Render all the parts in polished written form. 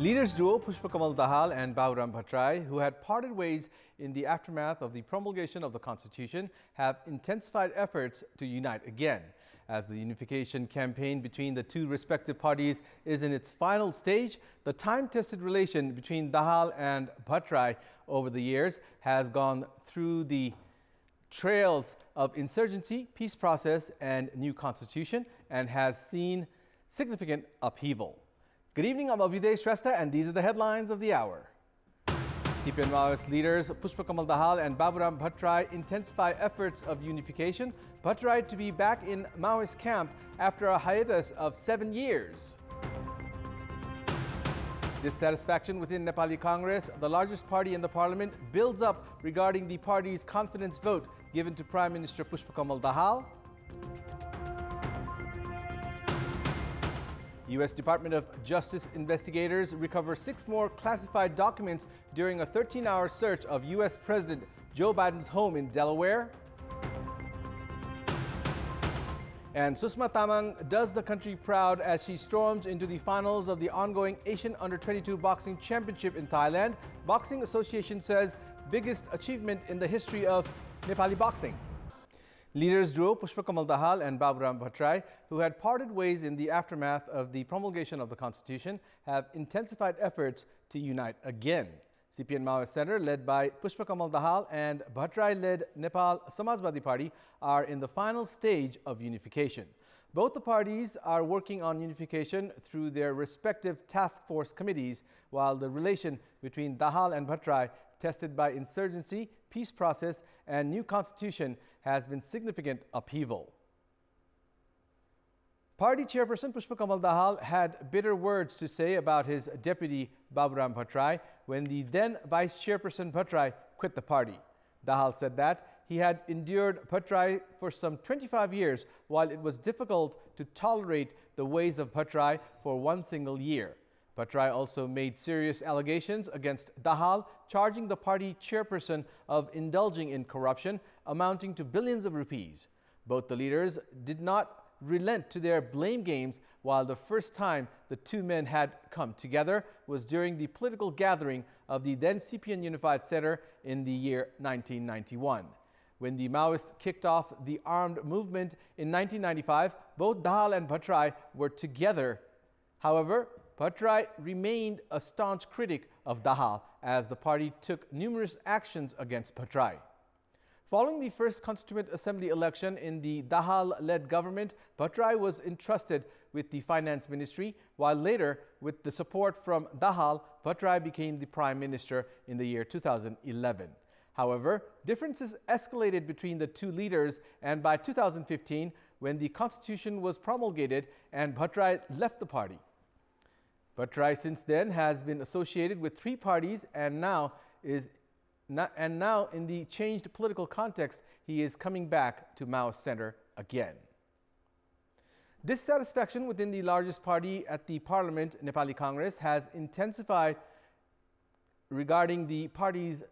Leaders duo Pushpakamal Dahal and Baburam Bhattrai, who had parted ways in the aftermath of the promulgation of the Constitution, have intensified efforts to unite again. As the unification campaign between the two respective parties is in its final stage, the time-tested relation between Dahal and Bhattrai over the years has gone through the trails of insurgency, peace process and new constitution and has seen significant upheaval. Good evening, I'm Abhidesh Shrestha and these are the headlines of the hour. CPN Maoist leaders Pushpakamal Dahal and Baburam Bhattrai intensify efforts of unification. Bhattrai to be back in Maoist camp after a hiatus of 7 years. Dissatisfaction within Nepali Congress, the largest party in the parliament, builds up regarding the party's confidence vote given to Prime Minister Pushpakamal Dahal. U.S. Department of Justice investigators recover 6 more classified documents during a 13-hour search of U.S. President Joe Biden's home in Delaware. And Susma Tamang does the country proud as she storms into the finals of the ongoing Asian Under-22 Boxing Championship in Thailand. Boxing Association says biggest achievement in the history of Nepali boxing. Leaders duo Pushpakamal Dahal and Baburam Bhattrai, who had parted ways in the aftermath of the promulgation of the Constitution, have intensified efforts to unite again. CPN Maoist Center, led by Pushpakamal Dahal and Bhattrai-led Nepal Samajwadi Party, are in the final stage of unification. Both the parties are working on unification through their respective task force committees, while the relation between Dahal and Bhattrai, tested by insurgency, peace process and new constitution, has been significant upheaval. Party chairperson Pushpakamal Dahal had bitter words to say about his deputy Baburam Bhattrai when the then vice chairperson Bhattrai quit the party. Dahal said that he had endured Bhattrai for some 25 years while it was difficult to tolerate the ways of Bhattrai for one single year. Bhattrai also made serious allegations against Dahal, charging the party chairperson of indulging in corruption amounting to billions of rupees. Both the leaders did not relent to their blame games, while the first time the two men had come together was during the political gathering of the then CPN Unified Center in the year 1991. When the Maoists kicked off the armed movement in 1995, both Dahal and Bhattrai were together. However, Bhattrai remained a staunch critic of Dahal as the party took numerous actions against Bhattrai. Following the first Constituent Assembly election in the Dahal-led government, Bhattrai was entrusted with the Finance Ministry, while later, with the support from Dahal, Bhattrai became the Prime Minister in the year 2011. However, differences escalated between the two leaders, and by 2015, when the Constitution was promulgated and Bhattrai left the party. Bhattrai since then has been associated with 3 parties and now in the changed political context, he is coming back to Maoist Center again. Dissatisfaction within the largest party at the parliament, Nepali Congress, has intensified regarding the party's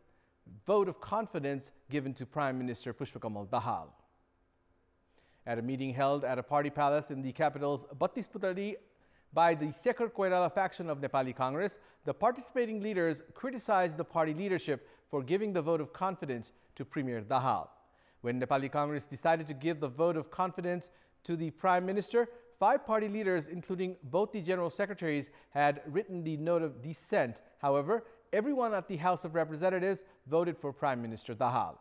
vote of confidence given to Prime Minister Pushpakamal Dahal. At a meeting held at a party palace in the capital's Battisputari by the Sekar Koirala faction of Nepali Congress, the participating leaders criticized the party leadership for giving the vote of confidence to Premier Dahal. When Nepali Congress decided to give the vote of confidence to the Prime Minister, 5 party leaders, including both the General Secretaries, had written the note of dissent. However, everyone at the House of Representatives voted for Prime Minister Dahal.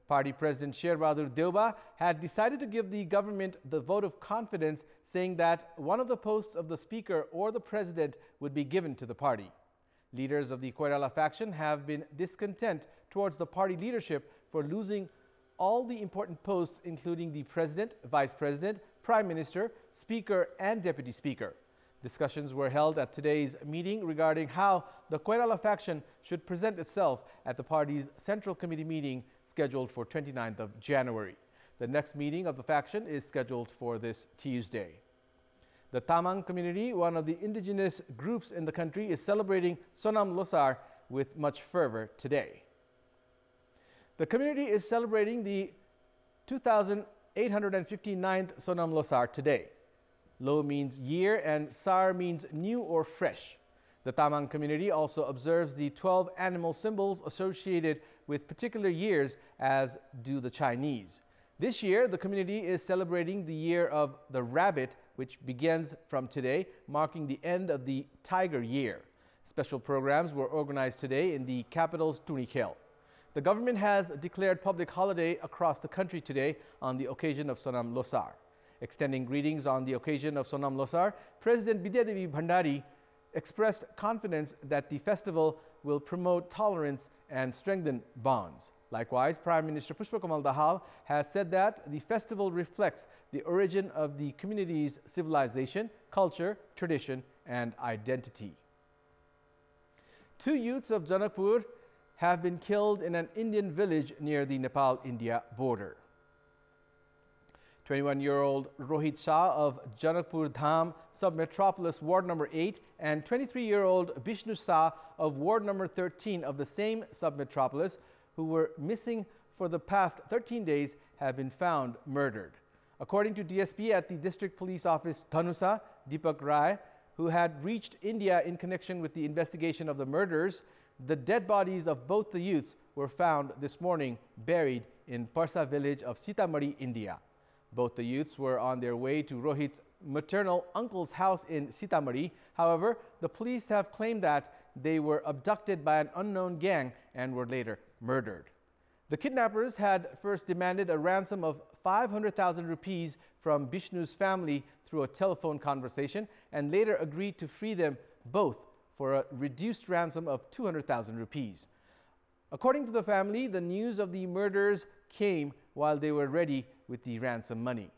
Party President Sher Bahadur Deuba had decided to give the government the vote of confidence, saying that one of the posts of the Speaker or the President would be given to the party. Leaders of the Koirala faction have been discontent towards the party leadership for losing all the important posts, including the President, Vice President, Prime Minister, Speaker and Deputy Speaker. Discussions were held at today's meeting regarding how the Koirala faction should present itself at the party's Central Committee meeting scheduled for 29th of January. The next meeting of the faction is scheduled for this Tuesday. The Tamang community, one of the indigenous groups in the country, is celebrating Sonam Losar with much fervor today. The community is celebrating the 2859th Sonam Losar today. Lo means year and Sar means new or fresh. The Tamang community also observes the 12 animal symbols associated with particular years, as do the Chinese. This year, the community is celebrating the year of the rabbit, which begins from today, marking the end of the tiger year. Special programs were organized today in the capital's Tunikhel. The government has declared public holiday across the country today on the occasion of Sonam Losar. Extending greetings on the occasion of Sonam Losar, President Bidyadevi Bhandari expressed confidence that the festival will promote tolerance and strengthen bonds. Likewise, Prime Minister Pushpakamal Dahal has said that the festival reflects the origin of the community's civilization, culture, tradition, and identity. 2 youths of Janakpur have been killed in an Indian village near the Nepal-India border. 21-year-old Rohit Shah of Janakpur Dham Sub-Metropolis Ward Number 8 and 23-year-old Bishnu Shah of Ward Number 13 of the same Sub-Metropolis, who were missing for the past 13 days, have been found murdered. According to DSP at the District Police Office Dhanusa, Deepak Rai, who had reached India in connection with the investigation of the murders, the dead bodies of both the youths were found this morning buried in Parsa village of Sitamarhi, India. Both the youths were on their way to Rohit's maternal uncle's house in Sitamarhi. However, the police have claimed that they were abducted by an unknown gang and were later murdered. The kidnappers had first demanded a ransom of 500,000 rupees from Bishnu's family through a telephone conversation and later agreed to free them both for a reduced ransom of 200,000 rupees. According to the family, the news of the murders came while they were ready with the ransom money.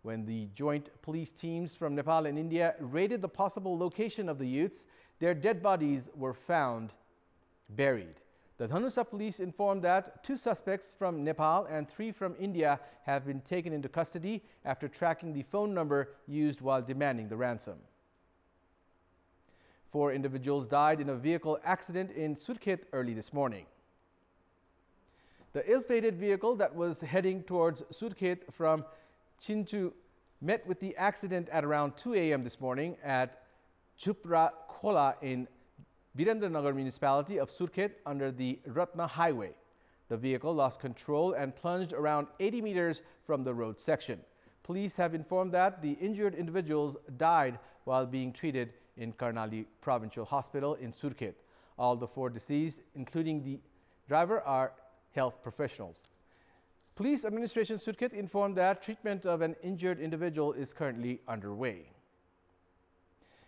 When the joint police teams from Nepal and India raided the possible location of the youths, their dead bodies were found buried. The Dhanusa police informed that 2 suspects from Nepal and 3 from India have been taken into custody after tracking the phone number used while demanding the ransom. 4 individuals died in a vehicle accident in Surkhet early this morning. The ill-fated vehicle that was heading towards Surkhet from Chinchu met with the accident at around 2 a.m. this morning at Chupra Khola in Birendranagar municipality of Surkhet under the Ratna Highway. The vehicle lost control and plunged around 80 meters from the road section. Police have informed that the injured individuals died while being treated in Karnali Provincial Hospital in Surkhet. All the 4 deceased, including the driver, are health professionals. Police Administration Surkhet informed that treatment of an injured individual is currently underway.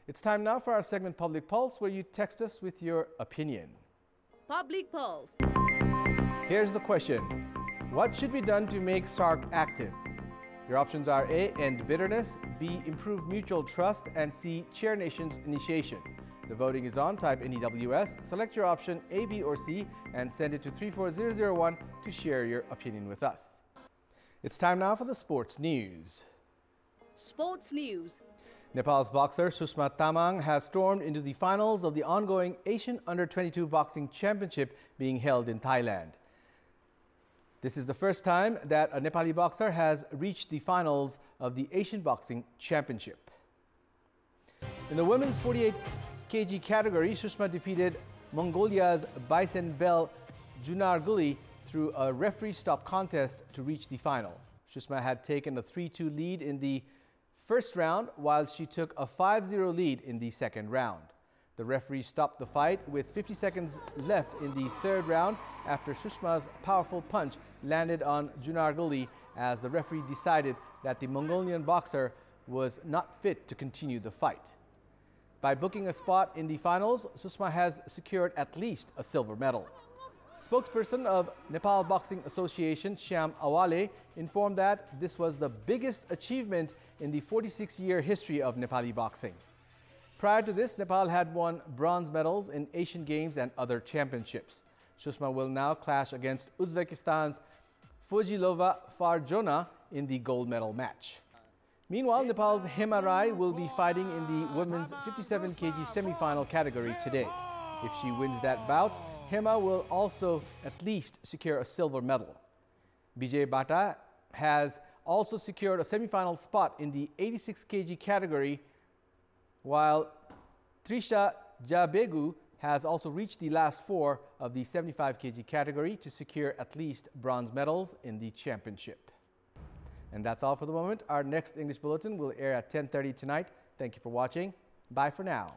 It's time now for our segment Public Pulse, where you text us with your opinion. Public Pulse. Here's the question. What should be done to make SARC active? Your options are A, end bitterness, B, improve mutual trust, and C, chair nation's initiation. The voting is on. Type NEWS, select your option A, B, or C, and send it to 34001 to share your opinion with us. It's time now for the sports news. Sports news. Nepal's boxer Sushma Tamang has stormed into the finals of the ongoing Asian Under-22 Boxing Championship being held in Thailand. This is the first time that a Nepali boxer has reached the finals of the Asian Boxing Championship. In the women's 48 kg category, Sushma defeated Mongolia's Baisen Bel Junarguli through a referee stop contest to reach the final. Sushma had taken a 3-2 lead in the first round, while she took a 5-0 lead in the second round. The referee stopped the fight with 50 seconds left in the third round after Sushma's powerful punch landed on Junarguli, as the referee decided that the Mongolian boxer was not fit to continue the fight. By booking a spot in the finals, Sushma has secured at least a silver medal. Spokesperson of Nepal Boxing Association, Shyam Awale, informed that this was the biggest achievement in the 46-year history of Nepali boxing. Prior to this, Nepal had won bronze medals in Asian Games and other championships. Sushma will now clash against Uzbekistan's Fojilova Farjona in the gold medal match. Meanwhile, Nepal's Hema Rai will be fighting in the women's 57 kg semi-final category today. If she wins that bout, Hema will also at least secure a silver medal. Bijay Bata has also secured a semi-final spot in the 86 kg category, while Trisha Jabegu has also reached the last four of the 75 kg category to secure at least bronze medals in the championship. And that's all for the moment. Our next English bulletin will air at 10:30 tonight. Thank you for watching. Bye for now.